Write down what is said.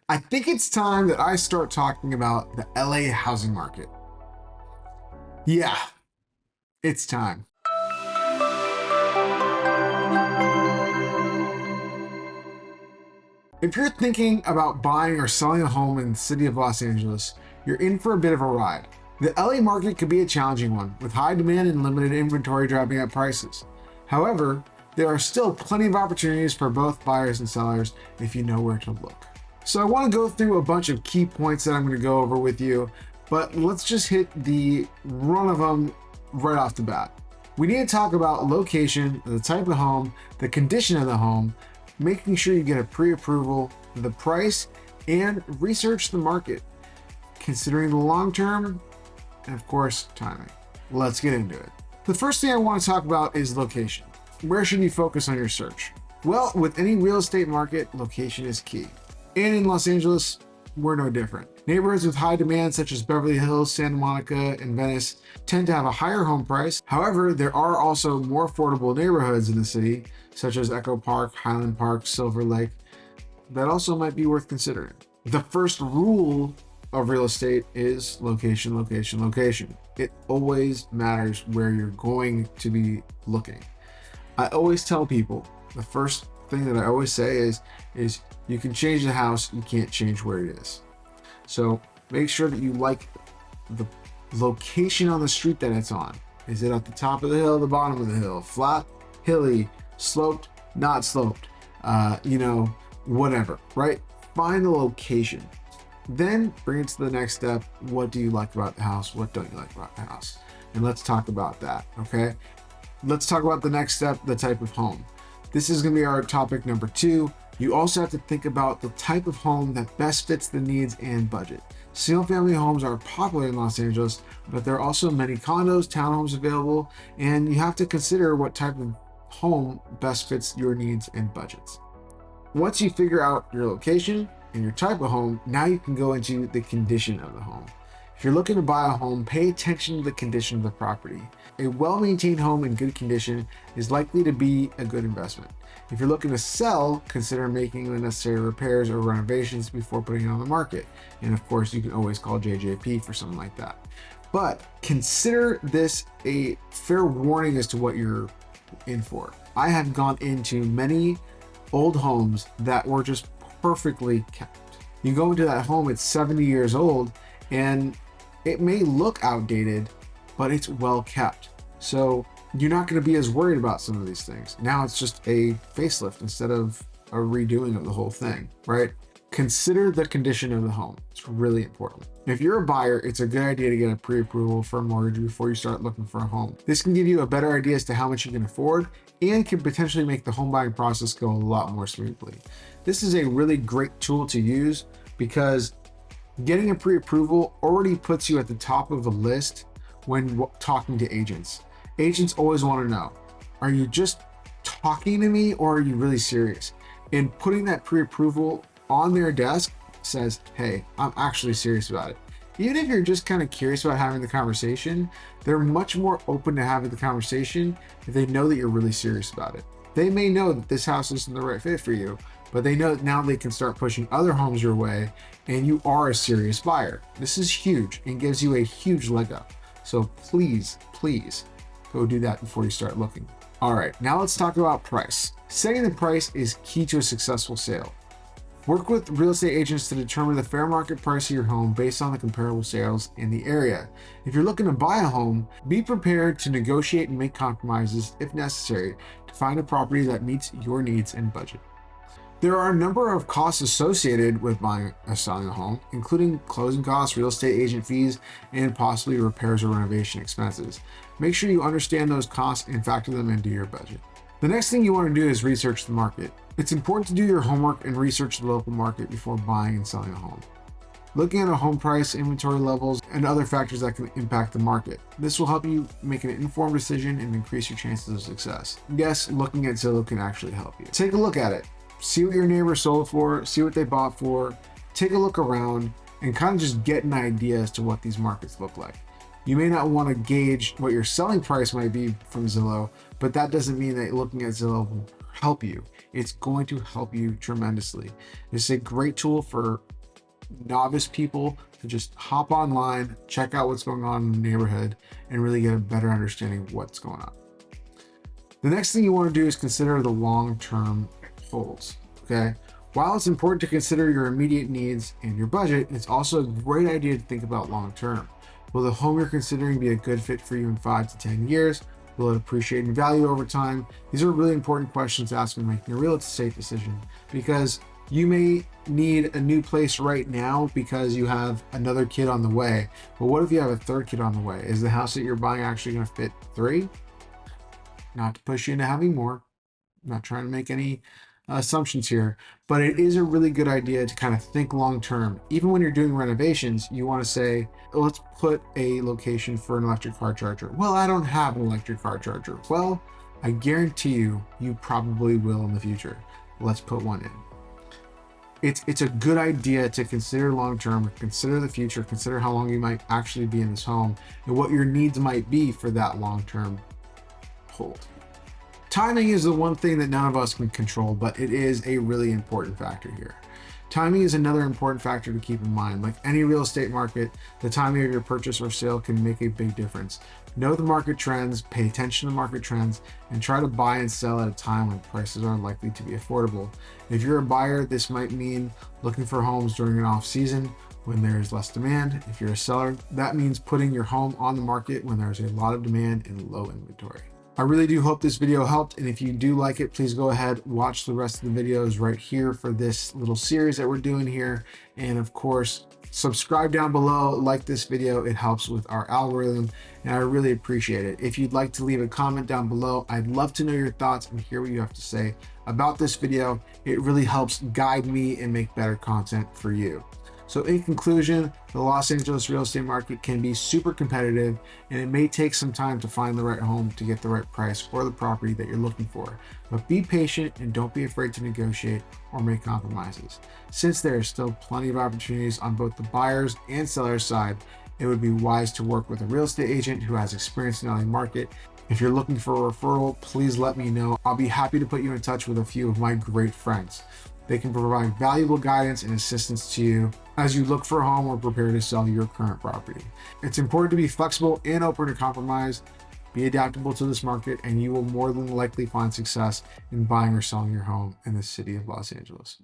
I think it's time that I start talking about the LA housing market. Yeah, it's time. If you're thinking about buying or selling a home in the city of Los Angeles, you're in for a bit of a ride. The LA market could be a challenging one, with high demand and limited inventory driving up prices. However, there are still plenty of opportunities for both buyers and sellers if you know where to look. So I want to go through a bunch of key points that I'm going to go over with you, but let's just hit the run of them right off the bat. We need to talk about location, the type of home, the condition of the home, making sure you get a pre-approval, the price, and research the market, considering the long term, and of course, timing. Let's get into it. The first thing I want to talk about is location. Where should you focus on your search? Well, with any real estate market, location is key. And in Los Angeles, we're no different. Neighborhoods with high demand, such as Beverly Hills, Santa Monica, and Venice, tend to have a higher home price. However, there are also more affordable neighborhoods in the city, such as Echo Park, Highland Park, Silver Lake, that also might be worth considering. The first rule of real estate is location, location, location. It always matters where you're going to be looking. I always tell people, the first thing that I always say is you can change the house, you can't change where it is. So make sure that you like the location on the street that it's on. Is it at the top of the hill, the bottom of the hill, flat, hilly, sloped, not sloped, whatever, right? Find the location. Then bring it to the next step. What do you like about the house? What don't you like about the house? And let's talk about that, okay? Let's talk about the next step, the type of home. This is gonna be our topic number 2. You also have to think about the type of home that best fits the needs and budget. Single-family homes are popular in Los Angeles, but there are also many condos, townhomes available, and you have to consider what type of home best fits your needs and budgets. Once you figure out your location and your type of home, now you can go into the condition of the home. If you're looking to buy a home, pay attention to the condition of the property. A well-maintained home in good condition is likely to be a good investment. If you're looking to sell, consider making the necessary repairs or renovations before putting it on the market. And of course, you can always call JJP for something like that. But consider this a fair warning as to what you're in for. I have gone into many old homes that were just perfectly kept. You go into that home, it's 70 years old, and it may look outdated, but it's well kept. So you're not going to be as worried about some of these things. Now it's just a facelift instead of a redoing of the whole thing, right? Consider the condition of the home. It's really important. If you're a buyer, it's a good idea to get a pre-approval for a mortgage before you start looking for a home. This can give you a better idea as to how much you can afford and can potentially make the home buying process go a lot more smoothly. This is a really great tool to use because getting a pre-approval already puts you at the top of the list when talking to agents. Agents always want to know, are you just talking to me or are you really serious? And putting that pre-approval on their desk says, hey, I'm actually serious about it. Even if you're just kind of curious about having the conversation, they're much more open to having the conversation if they know that you're really serious about it. They may know that this house isn't the right fit for you, but they know that now they can start pushing other homes your way and you are a serious buyer. This is huge and gives you a huge leg up. So please, go do that before you start looking. All right, now let's talk about price. Setting the price is key to a successful sale. Work with real estate agents to determine the fair market price of your home based on the comparable sales in the area. If you're looking to buy a home, be prepared to negotiate and make compromises if necessary to find a property that meets your needs and budget. There are a number of costs associated with buying or selling a home, including closing costs, real estate agent fees, and possibly repairs or renovation expenses. Make sure you understand those costs and factor them into your budget. The next thing you want to do is research the market. It's important to do your homework and research the local market before buying and selling a home. Looking at a home price, inventory levels, and other factors that can impact the market. This will help you make an informed decision and increase your chances of success. Yes, looking at Zillow can actually help you. Take a look at it. See what your neighbor sold for, see what they bought for, take a look around, and kind of just get an idea as to what these markets look like. You may not want to gauge what your selling price might be from Zillow, but that doesn't mean that looking at Zillow will help you. It's going to help you tremendously. It's a great tool for novice people to just hop online, check out what's going on in the neighborhood, and really get a better understanding of what's going on. The next thing you want to do is consider the long-term holds, okay? While it's important to consider your immediate needs and your budget, it's also a great idea to think about long-term. Will the home you're considering be a good fit for you in 5 to 10 years? Will it appreciate in value over time? These are really important questions to ask when making a real estate decision, because you may need a new place right now because you have another kid on the way. But what if you have a third kid on the way? Is the house that you're buying actually going to fit 3? Not to push you into having more. I'm not trying to make any assumptions here, but it is a really good idea to kind of think long term. Even when you're doing renovations, you want to say, let's put a location for an electric car charger. Well, I don't have an electric car charger. Well, I guarantee you probably will in the future. Let's put one in. It's a good idea to consider long term, consider the future, consider how long you might actually be in this home and what your needs might be for that long term hold. Timing is the one thing that none of us can control, but it is a really important factor here. Timing is another important factor to keep in mind. Like any real estate market, the timing of your purchase or sale can make a big difference. Know the market trends, pay attention to market trends, and try to buy and sell at a time when prices are likely to be affordable. If you're a buyer, this might mean looking for homes during an off season when there is less demand. If you're a seller, that means putting your home on the market when there's a lot of demand and low inventory. I really do hope this video helped, and if you do like it, please go ahead, watch the rest of the videos right here for this little series that we're doing here. And of course, subscribe down below, like this video, it helps with our algorithm, and I really appreciate it. If you'd like to leave a comment down below, I'd love to know your thoughts and hear what you have to say about this video. It really helps guide me and make better content for you. So in conclusion, the Los Angeles real estate market can be super competitive, and it may take some time to find the right home to get the right price for the property that you're looking for. But be patient and don't be afraid to negotiate or make compromises. Since there is still plenty of opportunities on both the buyers and sellers side, it would be wise to work with a real estate agent who has experience in the LA market. If you're looking for a referral, please let me know. I'll be happy to put you in touch with a few of my great friends. They can provide valuable guidance and assistance to you as you look for a home or prepare to sell your current property. It's important to be flexible and open to compromise. Be adaptable to this market, and you will more than likely find success in buying or selling your home in the city of Los Angeles.